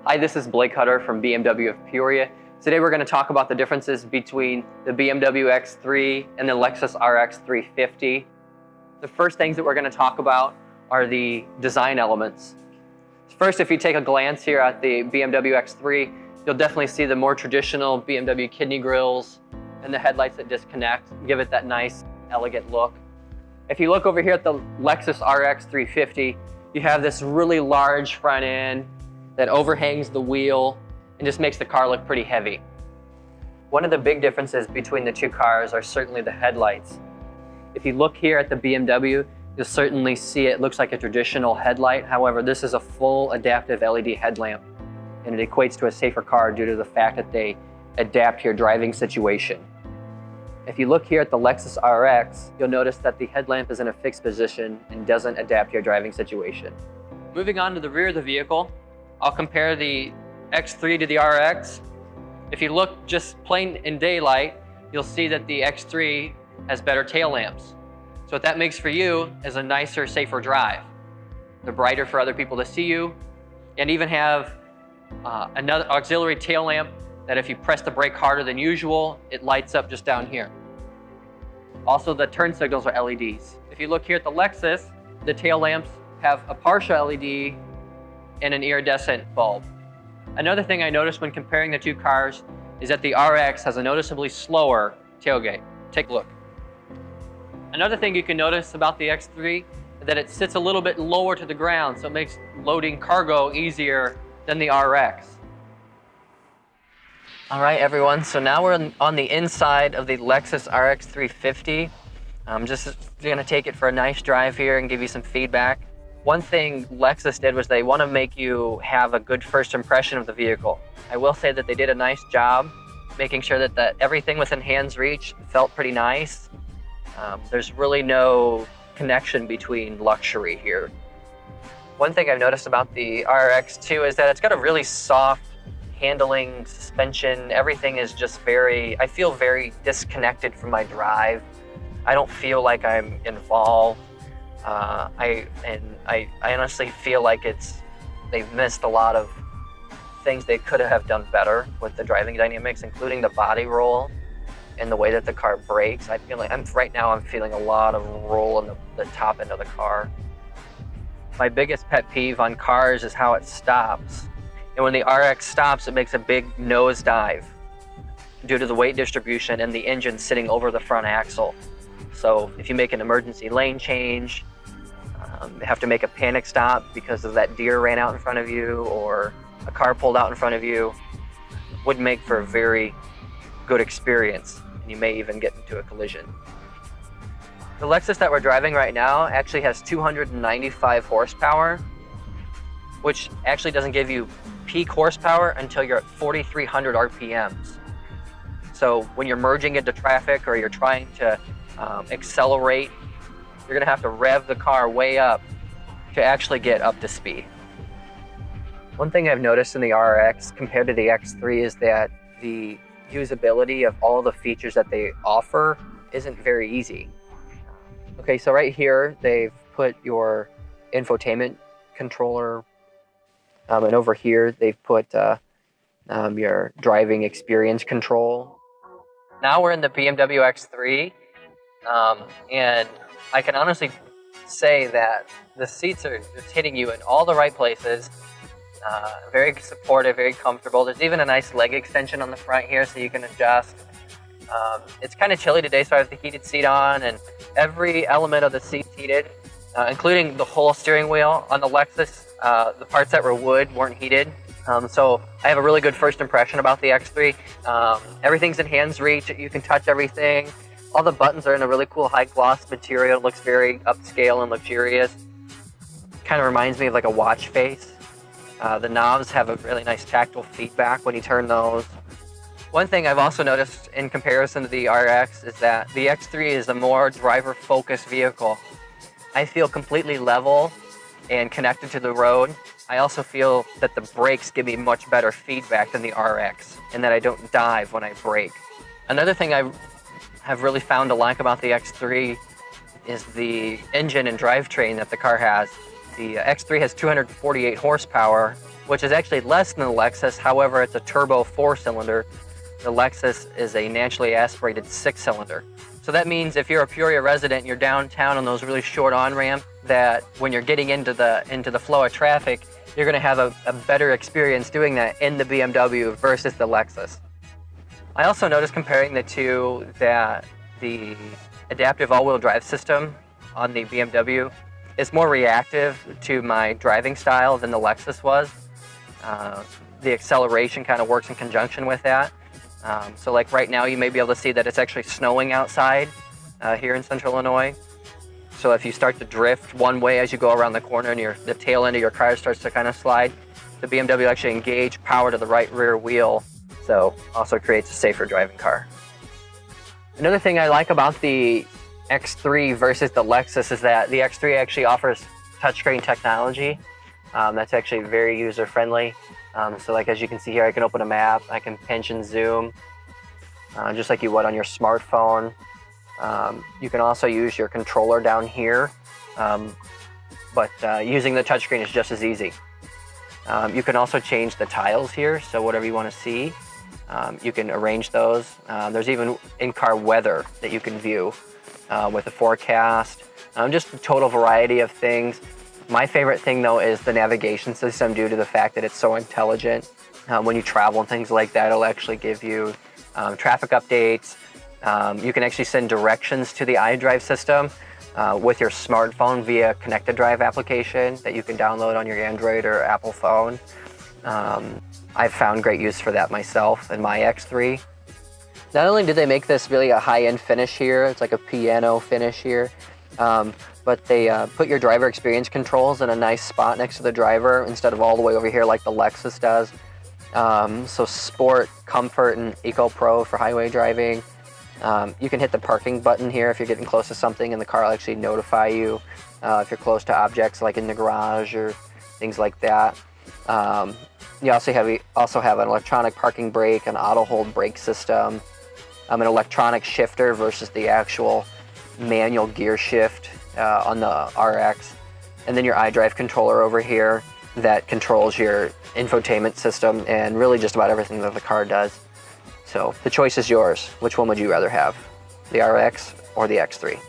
Hi, this is Blake Hutter from BMW of Peoria. Today we're going to talk about the differences between the BMW X3 and the Lexus RX350. The first things that we're going to talk about are the design elements. First, if you take a glance here at the BMW X3, you'll definitely see the more traditional BMW kidney grills and the headlights that disconnect, give it that nice, elegant look. If you look over here at the Lexus RX350, you have this really large front end that overhangs the wheel and just makes the car look pretty heavy. One of the big differences between the two cars are certainly the headlights. If you look here at the BMW, you'll certainly see it looks like a traditional headlight. However, this is a full adaptive LED headlamp, and it equates to a safer car due to the fact that they adapt to your driving situation. If you look here at the Lexus RX, you'll notice that the headlamp is in a fixed position and doesn't adapt to your driving situation. Moving on to the rear of the vehicle, I'll compare the X3 to the RX. If you look just plain in daylight, you'll see that the X3 has better tail lamps. So what that makes for you is a nicer, safer drive. They're brighter for other people to see you, and even have another auxiliary tail lamp that if you press the brake harder than usual, it lights up just down here. Also, the turn signals are LEDs. If you look here at the Lexus, the tail lamps have a partial LED and an iridescent bulb. Another thing I noticed when comparing the two cars is that the RX has a noticeably slower tailgate. Take a look. Another thing you can notice about the X3 is that it sits a little bit lower to the ground, so it makes loading cargo easier than the RX. All right, everyone, so now we're on the inside of the Lexus RX350. I'm just gonna take it for a nice drive here and give you some feedback. One thing Lexus did was they want to make you have a good first impression of the vehicle. I will say that they did a nice job making sure that everything within hand's reach felt pretty nice. There's really no connection between luxury here. One thing I've noticed about the RX2 is that it's got a really soft handling, suspension. Everything is just I feel very disconnected from my drive. I don't feel like I'm involved. I honestly feel like they've missed a lot of things they could have done better with the driving dynamics, including the body roll and the way that the car brakes. I feel like right now I'm feeling a lot of roll in the top end of the car. My biggest pet peeve on cars is how it stops. And when the RX stops, it makes a big nosedive due to the weight distribution and the engine sitting over the front axle. So if you make an emergency lane change, you have to make a panic stop because of that deer ran out in front of you or a car pulled out in front of you, would make for a very good experience, and you may even get into a collision. The Lexus that we're driving right now actually has 295 horsepower, which actually doesn't give you peak horsepower until you're at 4,300 RPMs. So when you're merging into traffic or you're trying to accelerate, you're gonna have to rev the car way up to actually get up to speed. One thing I've noticed in the RX compared to the X3 is that the usability of all the features that they offer isn't very easy. Okay, so right here, they've put your infotainment controller, and over here, they've put your driving experience control. Now we're in the BMW X3, and I can honestly say that the seats are just hitting you in all the right places. Very supportive, very comfortable. There's even a nice leg extension on the front here so you can adjust. It's kind of chilly today, so I have the heated seat on, and every element of the seat's heated, including the whole steering wheel. On the Lexus, the parts that were wood weren't heated. So I have a really good first impression about the X3. Everything's in hand's reach. You can touch everything. All the buttons are in a really cool high gloss material. It looks very upscale and luxurious. Kind of reminds me of like a watch face. The knobs have a really nice tactile feedback when you turn those. One thing I've also noticed in comparison to the RX is that the X3 is a more driver-focused vehicle. I feel completely level and connected to the road. I also feel that the brakes give me much better feedback than the RX, and that I don't dive when I brake. Another thing I have really found to like about the X3 is the engine and drivetrain that the car has. The X3 has 248 horsepower, which is actually less than the Lexus. However, it's a turbo 4-cylinder. The Lexus is a naturally aspirated 6-cylinder. So that means if you're a Peoria resident and you're downtown on those really short on-ramp, that when you're getting into the flow of traffic, you're going to have a better experience doing that in the BMW versus the Lexus. I also noticed comparing the two that the adaptive all-wheel drive system on the BMW is more reactive to my driving style than the Lexus was. The acceleration kind of works in conjunction with that. So like right now you may be able to see that it's actually snowing outside here in central Illinois. So if you start to drift one way as you go around the corner and the tail end of your car starts to kind of slide, the BMW actually engage power to the right rear wheel, so also creates a safer driving car. Another thing I like about the X3 versus the Lexus is that the X3 actually offers touchscreen technology that's actually very user-friendly. So like as you can see here, I can open a map, I can pinch and zoom, just like you would on your smartphone. You can also use your controller down here, but using the touchscreen is just as easy. You can also change the tiles here, so whatever you want to see, you can arrange those. There's even in-car weather that you can view with the forecast, just a total variety of things. My favorite thing though is the navigation system, due to the fact that it's so intelligent. When you travel and things like that, it'll actually give you traffic updates. You can actually send directions to the iDrive system with your smartphone via Connected Drive application that you can download on your Android or Apple phone. I've found great use for that myself in my X3. Not only did they make this really a high-end finish here, it's like a piano finish here, but they put your driver experience controls in a nice spot next to the driver instead of all the way over here like the Lexus does. So Sport, Comfort, and Eco Pro for highway driving. You can hit the parking button here if you're getting close to something, and the car will actually notify you if you're close to objects like in the garage or things like that. You also have an electronic parking brake, an auto hold brake system, an electronic shifter versus the actual manual gear shift on the RX, and then your iDrive controller over here that controls your infotainment system and really just about everything that the car does. So the choice is yours. Which one would you rather have, the RX or the X3?